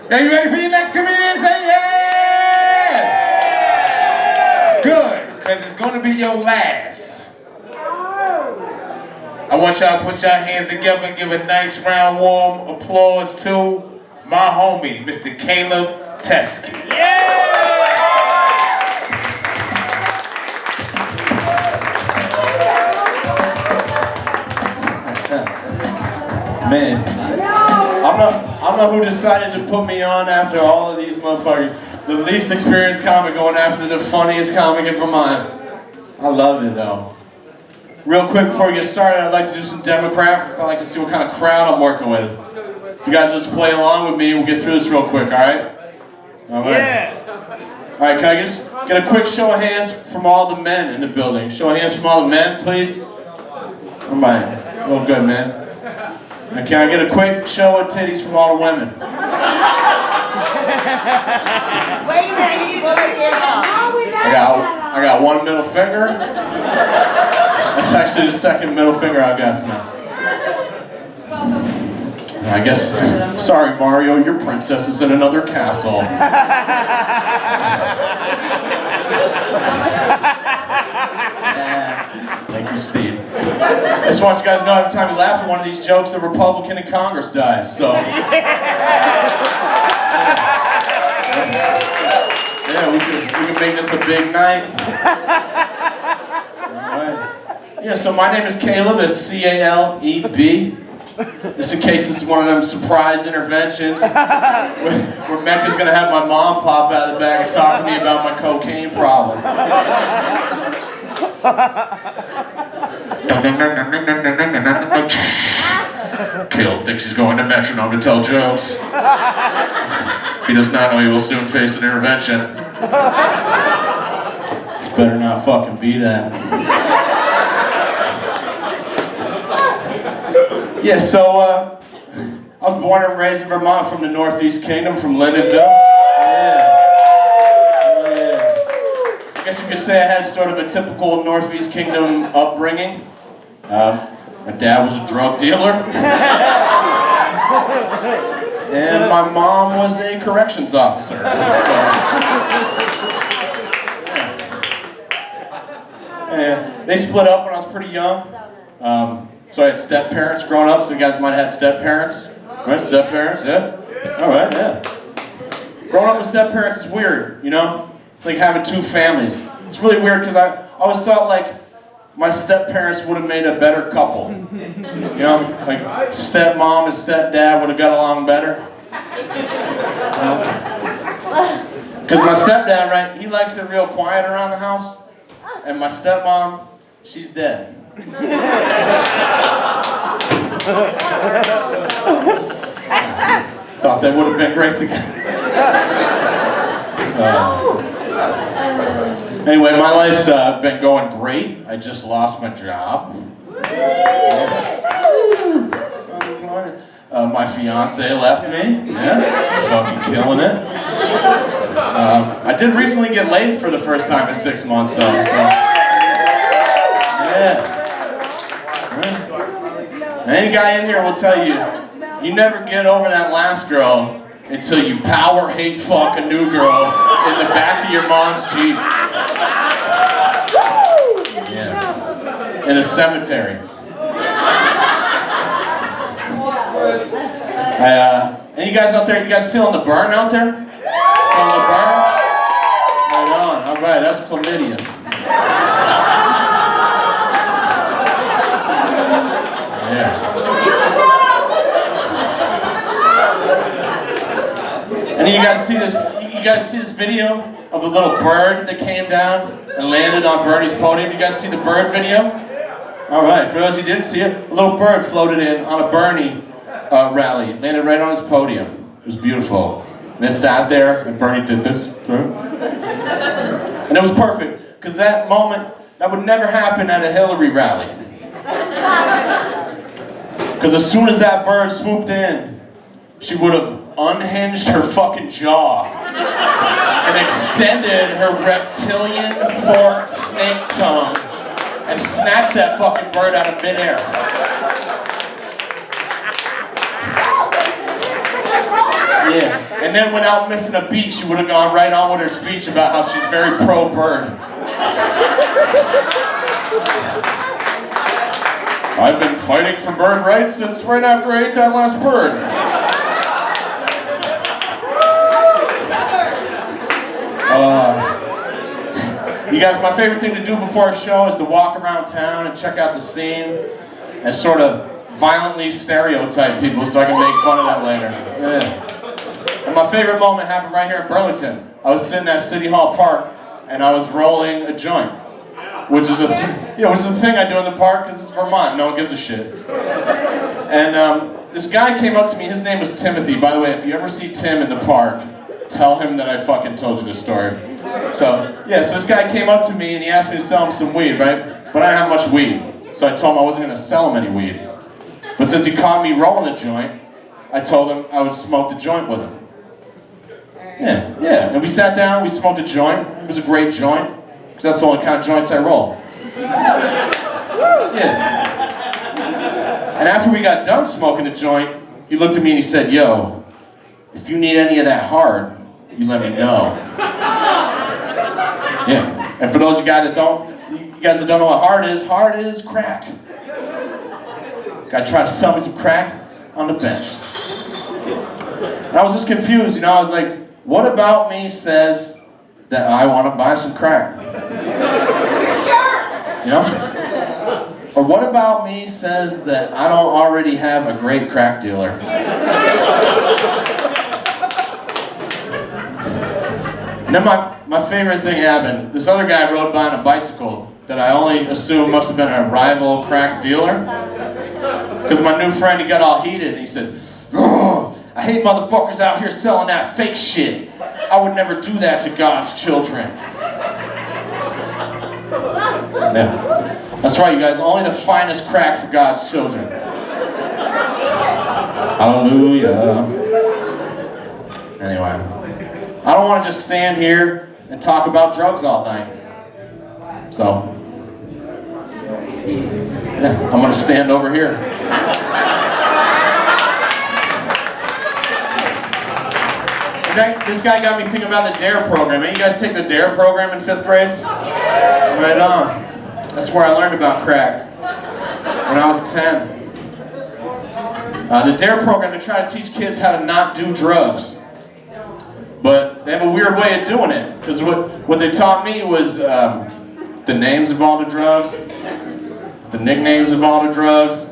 Are you ready for your next comedian? Say yes! Good, because it's going to be your last. I want y'all to put your hands together and give a nice round warm applause to my homie, Mr. Caleb Teske. Yeah! Man, I don't know who decided to put me on after all of these motherfuckers. The least experienced comic going after the funniest comic in Vermont. I loved it though. Real quick before we get started, I'd like to do some demographics. I'd like to see what kind of crowd I'm working with. If you guys just play along with me, we'll get through this real quick, alright? Alright. Yeah. Alright, can I just get a quick show of hands from all the men in the building? Show of hands from all the men, please. Alright. Real good, man. And can I get a quick show of titties from all the women? Wait a minute, you I got one middle finger. That's actually the second middle finger I got from now. I guess, sorry Mario, your princess is in another castle. Thank you, Steve. I just want you guys to know every time you laugh at one of these jokes, a Republican in Congress dies, so. Yeah, we can make this a big night. Alright. Yeah, so my name is Caleb, it's C-A-L-E-B. Just in case this is one of them surprise interventions where Mecca's gonna have my mom pop out of the back and talk to me about my cocaine problem. Caleb thinks he's going to Metronome to tell jokes. He does not know he will soon face an intervention. This better not fucking be that. Yeah, so I was born and raised in Vermont from the Northeast Kingdom, from Lindenville. Yeah. I guess you could say I had sort of a typical Northeast Kingdom upbringing. My dad was a drug dealer. And my mom was a corrections officer. Yeah. They split up when I was pretty young. So I had step parents growing up, so you guys might have had step parents. Right? Step parents, yeah? Alright, yeah. Growing up with step parents is weird, you know? It's like having two families. It's really weird because I always thought like my step parents would have made a better couple. You know? Like stepmom and stepdad would have got along better. Because my stepdad, right, he likes it real quiet around the house. And my stepmom, she's dead. Thought they would have been great together. Anyway, my life's been going great. I just lost my job. My fiance left me. Yeah, fucking killing it. I did recently get laid for the first time in 6 months, though. So. Yeah. Any guy in here will tell you, you never get over that last girl until you power hate fuck a new girl in the back of your mom's Jeep. Yeah. In a cemetery. Any guys out there, you guys feeling the burn out there? Feeling the burn? Right on. Alright, that's chlamydia. Yeah. And you guys see this? You guys see this video of the little bird that came down and landed on Bernie's podium? You guys see the bird video? All right. For those who didn't see it, a little bird floated in on a Bernie rally, landed right on his podium. It was beautiful. And it sat there, and Bernie did this, and it was perfect because that moment that would never happen at a Hillary rally. Because as soon as that bird swooped in, she would have unhinged her fucking jaw and extended her reptilian forked snake tongue and snatched that fucking bird out of midair. Yeah. And then without missing a beat, she would have gone right on with her speech about how she's very pro-bird. I've been fighting for bird rights since right after I ate that last bird. You guys, my favorite thing to do before a show is to walk around town and check out the scene and sort of violently stereotype people so I can make fun of them later. Yeah. And my favorite moment happened right here in Burlington. I was sitting at City Hall Park and I was rolling a joint, which is a thing I do in the park because it's Vermont. No one gives a shit. And this guy came up to me. His name was Timothy. By the way, if you ever see Tim in the park, tell him that I fucking told you this story. So this guy came up to me and he asked me to sell him some weed, right? But I didn't have much weed. So I told him I wasn't going to sell him any weed. But since he caught me rolling a joint, I told him I would smoke the joint with him. Yeah. And we sat down, we smoked a joint. It was a great joint, because that's the only kind of joints I roll. Yeah. And after we got done smoking the joint, he looked at me and he said, "Yo, if you need any of that hard, you let me know." Yeah. And for those of you guys that don't know what hard is crack. Guy tried to sell me some crack on the bench. And I was just confused, I was like, what about me says that I want to buy some crack? Or what about me says that I don't already have a great crack dealer? And then my favorite thing happened. This other guy rode by on a bicycle that I only assume must have been a rival crack dealer. Because my new friend, he got all heated and he said, "Oh, I hate motherfuckers out here selling that fake shit. I would never do that to God's children." Yeah. That's right, you guys. Only the finest crack for God's children. Hallelujah. Anyway, I don't want to just stand here and talk about drugs all night. So, I'm going to stand over here. This guy got me thinking about the DARE program. Any of you guys take the DARE program in 5th grade? Right on. That's where I learned about crack. When I was 10. The DARE program, they try to teach kids how to not do drugs. But they have a weird way of doing it. Because what they taught me was the names of all the drugs, the nicknames of all the drugs,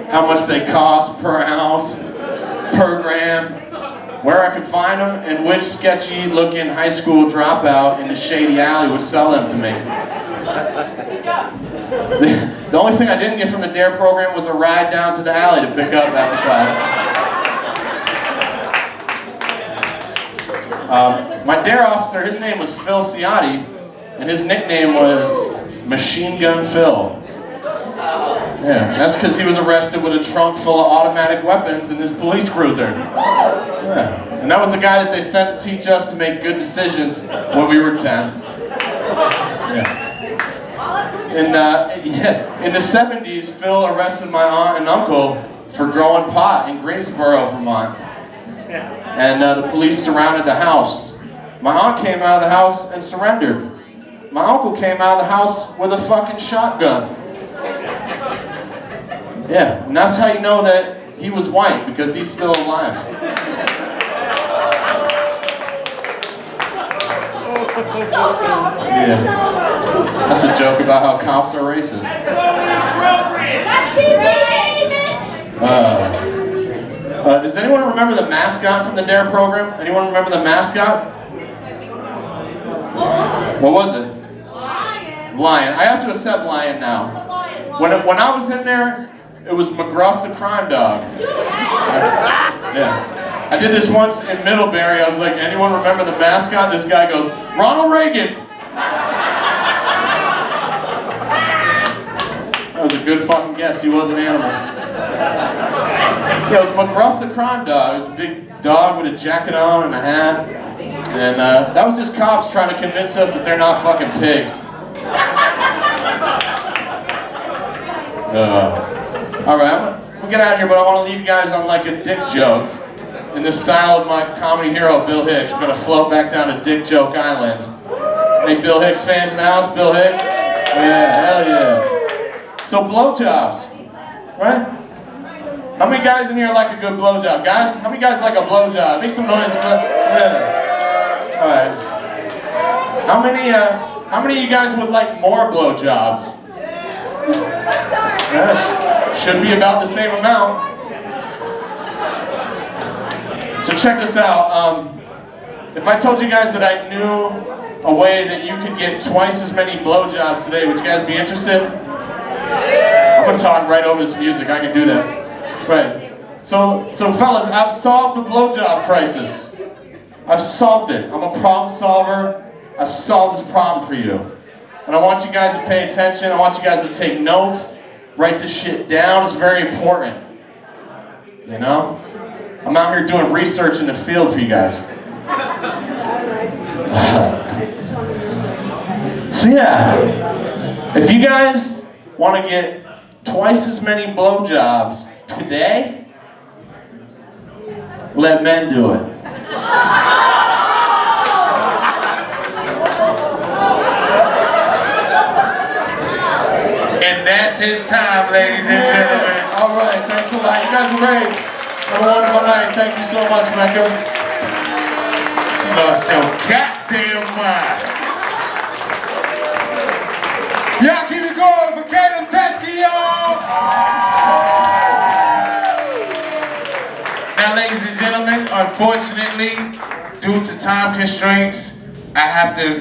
how much they cost per ounce, per gram, where I could find them, and which sketchy-looking high school dropout in the shady alley would sell them to me. The only thing I didn't get from the DARE program was a ride down to the alley to pick up after class. My DARE officer, his name was Phil Ciotti, and his nickname was Machine Gun Phil. Yeah, that's because he was arrested with a trunk full of automatic weapons in his police cruiser. Yeah. And that was the guy that they sent to teach us to make good decisions when we were 10. Yeah. In the 70s, Phil arrested my aunt and uncle for growing pot in Greensboro, Vermont. And the police surrounded the house. My aunt came out of the house and surrendered. My uncle came out of the house with a fucking shotgun. Yeah, and that's how you know that he was white, because he's still alive. Yeah. That's a joke about how cops are racist. Does anyone remember the mascot from the DARE program? Anyone remember the mascot? What was it? Lion. I have to accept Lion now. When I was in there, it was McGruff the crime dog. Yeah. I did this once in Middlebury. I was like, anyone remember the mascot? This guy goes, Ronald Reagan. That was a good fucking guess. He was an animal. Yeah, it was McGruff the crime dog. It was a big dog with a jacket on and a hat. And that was just cops trying to convince us that they're not fucking pigs. Alright, I'm gonna get out of here, but I want to leave you guys on like a dick joke. in the style of my comedy hero, Bill Hicks, we're gonna float back down to Dick Joke Island. Any Bill Hicks fans in the house? Bill Hicks? Yeah, hell yeah. So blowjobs, right? How many guys in here like a good blowjob? Guys, how many guys like a blowjob? Make some noise. Yeah. All right. How many of you guys would like more blowjobs? Yeah, should be about the same amount. So check this out. If I told you guys that I knew a way that you could get twice as many blowjobs today, would you guys be interested? I'm gonna talk right over this music. I can do that. Right. So fellas, I've solved the blowjob crisis. I've solved it. I'm a problem solver. I've solved this problem for you. And I want you guys to pay attention. I want you guys to take notes. Write this shit down. It's very important. You know? I'm out here doing research in the field for you guys. So yeah, if you guys want to get twice as many blowjobs today, let men do it. And that's his time, ladies and gentlemen. All right, thanks a lot. You guys are great. Have a wonderful night. Thank you so much, Mecca. You lost your goddamn mind. Y'all keep it going for Teske, y'all. Now, ladies and gentlemen, unfortunately, due to time constraints, I have to